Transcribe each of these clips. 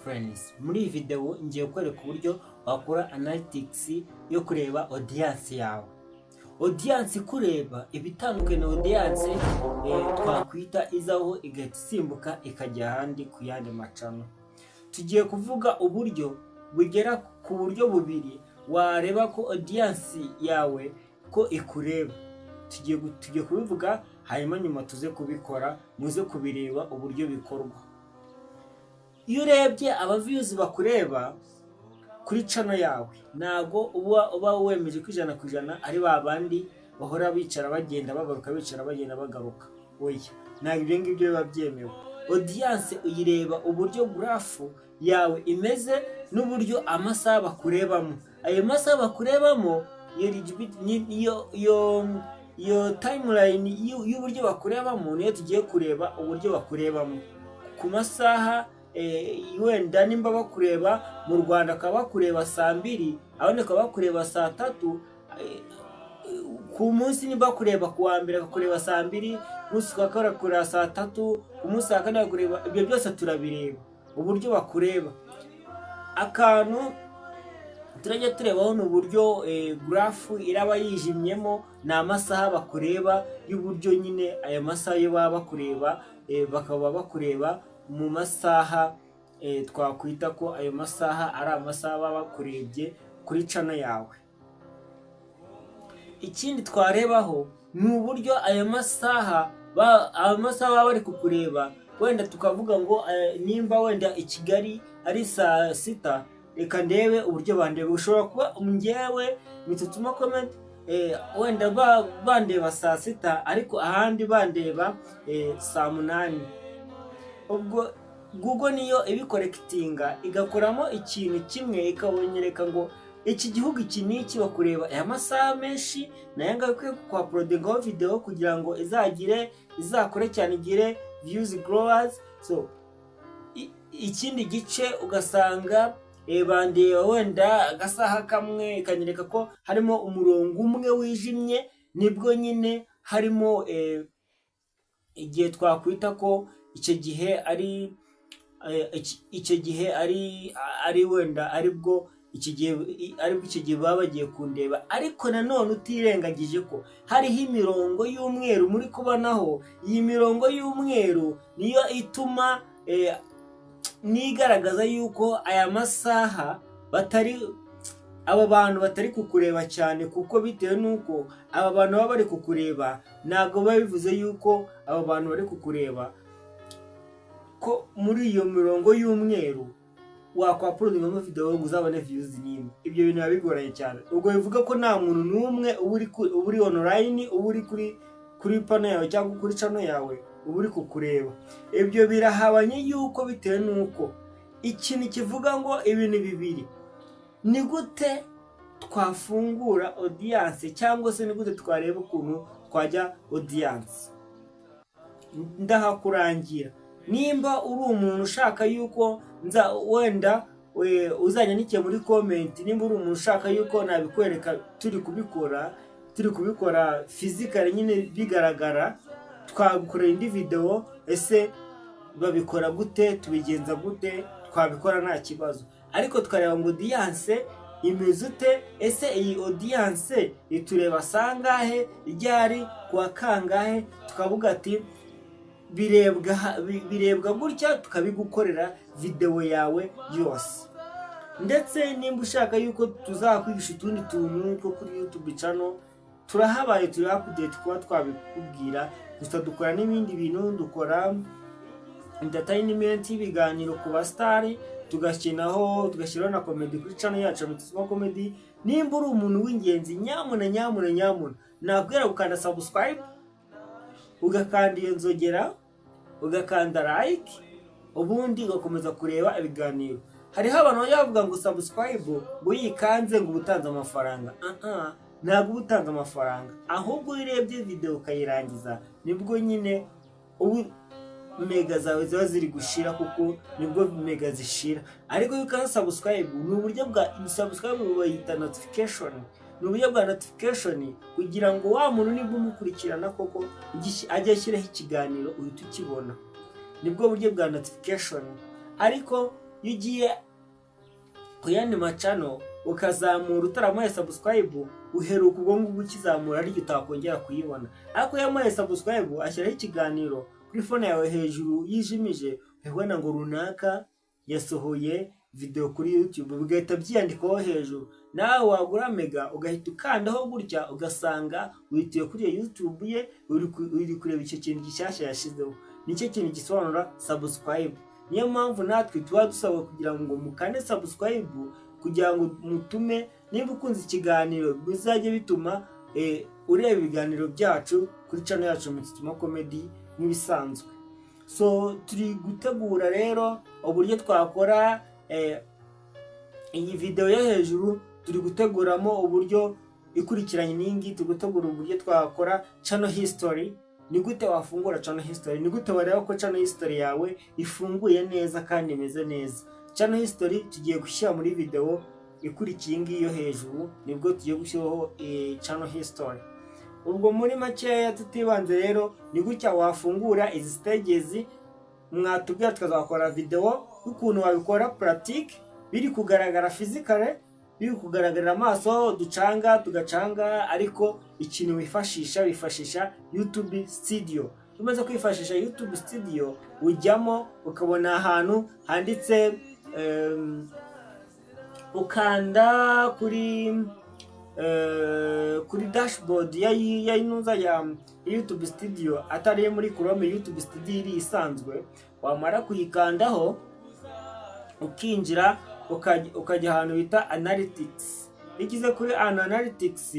friends, muri iyi video ngiye kwereka uburyo wakora analytics yo kureba audience yawe. Audience kureba ibitandukanye na audience twakwita izaho igahita isimbuka ikajya ahandi ku yandi macano. Tugiye kuvuga uburyo bugera ku buryo bubiri wareba ko audience yawe ko ikureba. Tugiye kubivuga hanyuma nyuma tuze kubikora, muze kubireba uburyo bikorwa. Iyo urebye aba views bakureba kuri channel yawe, nago uba wemeje ko 100% ari babandi bahora bicara bagenda bagaruka, bicara bagenda bagaruka. Oya, ntabwo ibyo ngibyo biba byemewe. Audience uyireba uburyo graph yawe imeze n'uburyo amasaha bakurebamo. Ayo masaha bakurebamo iyo timeline y'uburyo bakurebamo niyo tugiye kureba uburyo bakurebamo. Ku masaha wenda nimba bakureba mu Rwanda akaba bakureba saa 2, abandi akaba bakureba saa 3, ku munsi nimba bakureba ku wa mbere bakureba saa 2, munsi kwa kabiri bakureba saa 3, ku munsi wa kane bakureba. Ibyo byose turabireba uburyo bakureba. Akantu turajya turebaho n'uburyo graph iraba yijimyemo na amasaha bakureba y'uburyo nyine aya masaha yo baba bakureba, bakaba bakureba mu masaha twakwita ko ayo masaha ari amasaha baba bakurebye kuri channel yawe. Ikindi twarebaho ni uburyo ayo masaha baba bari kukureba. Wenda tukavuga ngo nimba wenda i Kigali ari saa 6, reka ndebe uburyo bandeba. Ushobora kuba njyewe mitutuma comment wenda bandeba saa 6 ariko ahandi bandeba saa 8. Ubwo Google niyo ibikorekitinga igakoramo ikintu kimwe, ikabonyereka ngo iki gihugu iki niki bakureba aya masaha menshi, nayo ngakwiye kwa uploadingaho video kugira ngo izakore cyane, igire views growers. So ikindi gice ugasanga bandeba wenda agasaha kamwe, ikanyereka ko harimo umurongo umwe wijimye, nibwo nyine harimo igihe twakwita ko icyo gihe ari wenda aribwo icyo gihe baba bagiye kundeba. Ariko nanone utirengagije ko hariho imirongo y'umweru muri kubonaho. Iyi mirongo y'umweru niyo ituma nigaragaza yuko aya masaha aba bantu batari kukureba cyane, kuko bitewe nuko aba bantu baba bari kukureba ntabwo biba bivuze yuko aba bantu bari kukureba ko muri iyo mirongo y'umweru wakwaplodingamo video ngo uzabone views nyinshi. Ibyo bintu bigoranye cyane. Ubwo bivuga ko nta muntu numwe uri online, uri kuri panel yawe cyangwa kuri channel yawe uri kukureba. Ibyo birahabanye yuko bitewe nuko ikintu kivuga ngo ibintu bibiri: ni gute twafungura audience, cyangwa se ni gute twareba ukuntu twajya audience. Ndahakurangira. Nimba uri umuntu ushaka yuko wenda uzanyandikiye muri comment, nimba uri umuntu ushaka yuko nabikwereka turi kubikora physical nyine bigaragara, twagukorera indi video. Ese babikora gute, tubigenza gute, twabikora nta kibazo. Ariko twareba ngo audience imeze ute, ese iyi audience itureba sangahe, ryari, kwa kangahe, tukavuga ati birebwa gutya, tukabigukorera video yawe yose. Ndetse nimba ushaka yuko tuzakwigisha utundi tuntu two kuri YouTube channel, turahabaye, turi update kuba twabikubwira. Gusa dukora n'ibindi bintu, dukora entertainment y'ibiganiro ku bastar, tugashyiraho na comedy kuri channel yacu Mitutuma Comedy. Nimba uri umuntu w'ingenzi, nyamuna nabwira gukanda subscribe, ugakanda iyo nzogera, ugakanda like, ubundi ugakomeza kureba ibiganiro. Hariho abantu bavuga ngo subscribe ngo yikanze ngo ubutanze amafaranga. Ntabwo ubutanze amafaranga, ahubwo urebye video ukayirangiza nibwo nyine mega zawe ziba ziri gushira, kuko nibwo mega zishira. Ariko yuko subscribe ni uburyo bwa subscribe bayita notification. Ni uburyo bwa notification kugira ngo wa muntu nibwo umukurikirana koko ajya ashyiraho ikiganiro uhita ukibona. Nibwo buryo bwa notification. Ariko iyo ugiye ku yandi macano ukazamura utaramuhaye subscribe, uheruka ubwo ngubwo ukizamura ariko utakongera kuyibona. Ariko iyo yamuhaye subscribe ashyiraho ikiganiro kuri phone yawe hejuru yijimije, ubona ngo runaka yasohoye video kuri YouTube, bigahita byiyandikaho hejuru. Nawe wagura mega ugahita ukandaho gutya ugasanga wituye kuri YouTube ye, uri kureba icyo kintu gishyashya yashizeho. Nicyo kintu gisobanura subscribe. Niyo mpamvu natwe tuba dusaba kugira ngo mukande subscribe kugira ngo mutume, niba ukunze ikiganiro bizajye bituma ureba ibiganiro byacu kuri channel yacu Mutituma Comedy nk'ibisanzwe. So turi gutegura rero uburyo twakora iyi video yo hejuru, turi guteguramo uburyo ikurikiranye n'ingi, turi gutegura uburyo twakora channel history. Ni gute wafungura channel history, ni gute wareba ko channel history yawe ifunguye neza kandi imeze neza. Channel history tugiye gushyira muri video ikurikiye ingi yo hejuru, nibwo tugiye gushyiraho channel history. Ubwo muri makeya tutibanze rero, ni gutya wafungura izi stages. Mwatubwira tukazakora video y'ukuntu wabikora pratique, biri kugaragara physically, biri kugaragarira amaso, ducanga tugacanga, ariko ikintu wifashisha YouTube Studio. Umaze kwifashisha YouTube Studio ujyamo ukabona ahantu handitse ukanda kuri dashboard ya YouTube Studio, atari muri Chrome. YouTube Studio iri isanzwe, wamara kuyikandaho ukinjira ukajya ahantu bita analytics. Igize kuri analytics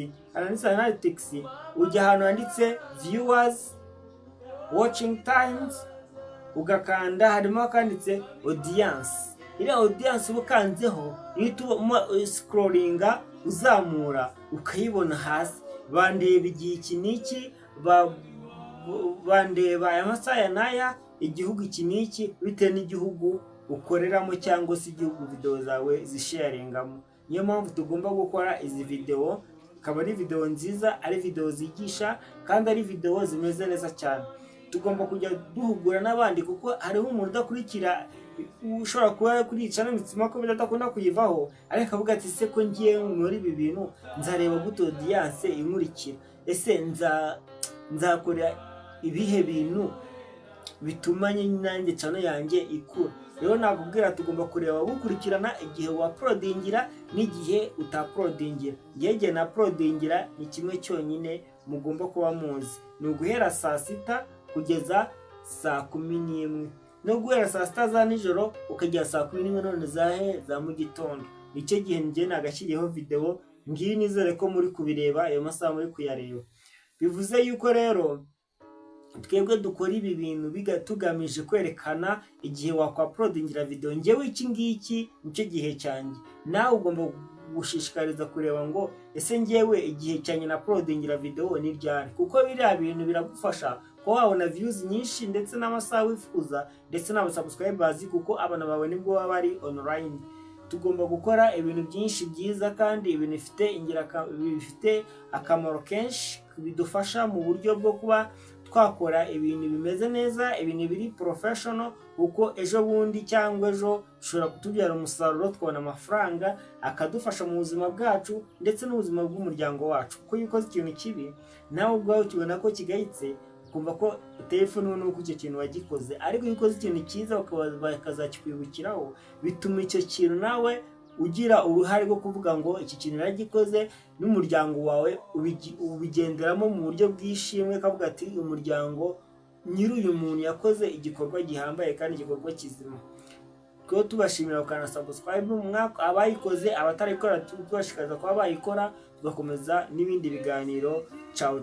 ujya ahantu handitse viewers, watching times, ugakanda harimo kanditse audience. Iriya audience ubukanzeho scrollinga uzamura ukayibona hasi, bandeba igihe iki niki, bandeba amasaha naya, igihugu iki niki, bitewe n'igihugu ukoreramo cyangwa se igihugu video zawe zisharingamo. Niyo mpamvu tugomba gukora izi video, akaba ari video nziza, ari video zigisha kandi ari video zimeze neza cyane. Tugomba kujya duhugura n'abandi, kuko hariho umuntu udakurikira, ushobora kuba kuri channel Mutituma Comedy adakunda kuyivaho, ariko avuga ati se ko ngiye muri ibi bintu nzareba gute audience inkurikira, ese nzakora ibihe bintu bituma nanjye channel yanjye ikura. Rero nakubwira tugomba kureba gukurikirana igihe wa uploadingira n'igihe utaploadingira. Igihe na uploadingira ni kimwe cyonyine mugomba kuba muzi, ni uguhera saa 6 kugeza saa 11, no guhera saa 6 za nijoro ukajya saa 11 none za mu gitondo. Nicyo gihe ngiye nagashyiriyeho video, ngiye nizere ko muri kubireba ayo masaha muri kuyareba. Bivuze yuko rero twebwe dukora ibi bintu tugamije kwerekana igihe wakwa-uploadingira video. Ngewe iki ngiki nicyo gihe cyanjye, nawe ugomba gushishikariza kureba ngo ese ngewe igihe cyanye na uploadingira video ni ryari, kuko biriya bintu biragufasha ko wabona views nyinshi ndetse n'amasaha wifuza ndetse n'abasubscribers, kuko abana bawe nibwo baba bari online. Tugomba gukora ibintu byinshi byiza kandi ibintu bifite akamaro kenshi, bidufasha mu buryo bwo kuba twakora ibintu bimeze neza, ibintu biri professional, kuko ejo bundi cyangwa ejo ushobora kutubyara umusaruro, twabona amafaranga akadufasha mu buzima bwacu ndetse n'ubuzima bw'umuryango wacu. Kuko iyo ukoze ikintu kibi nawe ubwawe ukibona ko kigayitse, kumva ko telefone nuko icyo kintu wagikoze, ariko iyo ukoze ikintu cyiza bakazakikwibukiraho, bituma icyo kintu nawe ugira uruhare rwo kuvuga ngo iki kintu naragikoze, n'umuryango wawe ubigenderamo mu buryo bwishimwe, kavuga ati umuryango nyiri uyu muntu yakoze igikorwa gihambaye kandi igikorwa kizima. Ko tubashimira ukana subscribe mu mwaka abayikoze, abatarikora tubashikaza kwa bayikora, tugakomeza n'ibindi biganiro. Ciao.